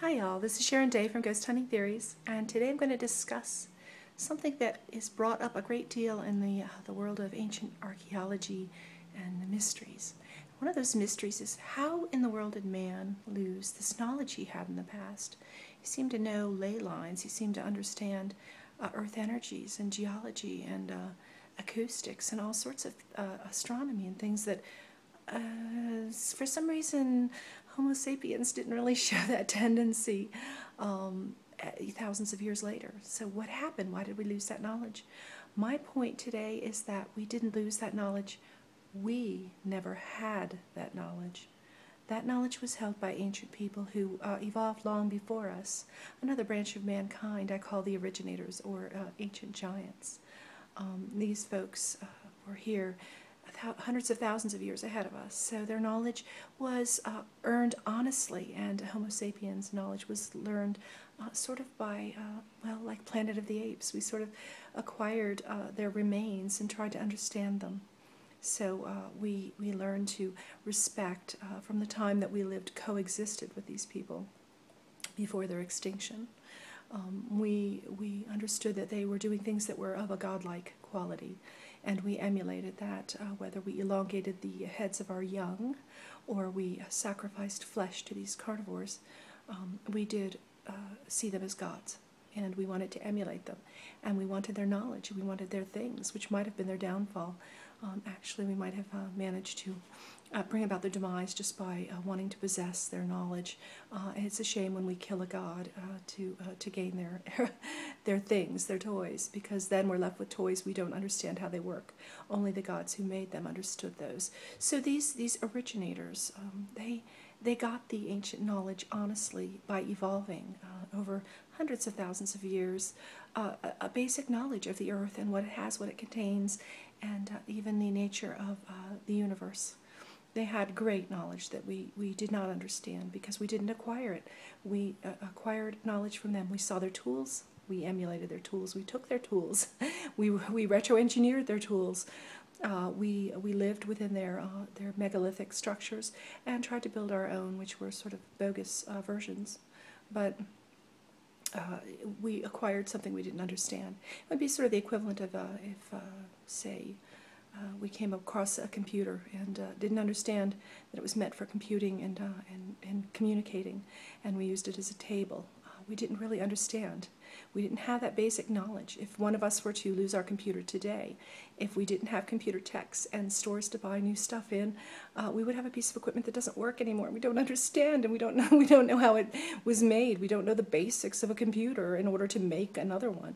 Hi y'all, this is Sharon Day from Ghost Hunting Theories, and today I'm going to discuss something that is brought up a great deal in the world of ancient archaeology and the mysteries. One of those mysteries is how in the world did man lose this knowledge he had in the past? He seemed to know ley lines, he seemed to understand earth energies and geology and acoustics and all sorts of astronomy and things that for some reason, Homo sapiens didn't really show that tendency thousands of years later. So what happened? Why did we lose that knowledge? My point today is that we didn't lose that knowledge. We never had that knowledge. That knowledge was held by ancient people who evolved long before us. Another branch of mankind I call the originators, or ancient giants. These folks were here hundreds of thousands of years ahead of us. So their knowledge was earned honestly, and Homo sapiens' knowledge was learned sort of by, well, like Planet of the Apes. We sort of acquired their remains and tried to understand them. So we learned to respect from the time that we lived, coexisted with these people before their extinction. We understood that they were doing things that were of a godlike quality, and we emulated that, whether we elongated the heads of our young or we sacrificed flesh to these carnivores. We did see them as gods, and we wanted to emulate them, and we wanted their knowledge, we wanted their things, which might have been their downfall. Actually, we might have managed to bring about their demise just by wanting to possess their knowledge. And it's a shame when we kill a god to gain their things, their toys, because then we're left with toys we don't understand how they work. Only the gods who made them understood those. So these originators, they got the ancient knowledge honestly by evolving over hundreds of thousands of years, a basic knowledge of the earth and what it has, what it contains, and even the nature of the universe. They had great knowledge that we did not understand because we didn't acquire it. We acquired knowledge from them. We saw their tools. We emulated their tools. We took their tools. we retro-engineered their tools. We lived within their megalithic structures and tried to build our own, which were sort of bogus versions. But we acquired something we didn't understand. It would be sort of the equivalent of if, say, we came across a computer and didn't understand that it was meant for computing and communicating, and we used it as a table. We didn't really understand. We didn't have that basic knowledge. If one of us were to lose our computer today, if we didn't have computer techs and stores to buy new stuff in, we would have a piece of equipment that doesn't work anymore. We don't understand, and we don't know how it was made. We don't know the basics of a computer in order to make another one.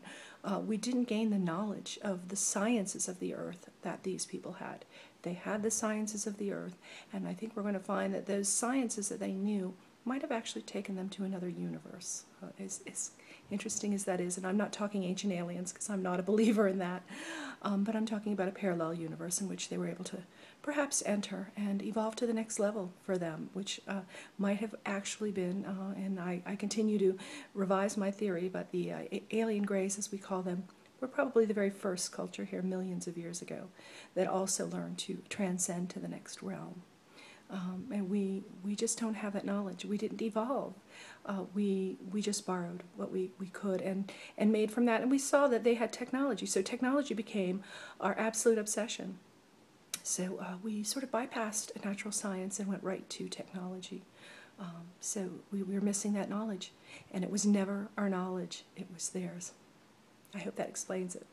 We didn't gain the knowledge of the sciences of the earth that these people had. They had the sciences of the earth, and I think we're going to find that those sciences that they knew might have actually taken them to another universe. As interesting as that is, and I'm not talking ancient aliens because I'm not a believer in that, but I'm talking about a parallel universe in which they were able to perhaps enter and evolve to the next level for them, which might have actually been, and I continue to revise my theory, but the alien greys, as we call them, were probably the very first culture here millions of years ago that also learned to transcend to the next realm. And we just don't have that knowledge. We didn't evolve. We just borrowed what we could and made from that. And we saw that they had technology. So technology became our absolute obsession. So we sort of bypassed natural science and went right to technology. So we were missing that knowledge. And it was never our knowledge. It was theirs. I hope that explains it.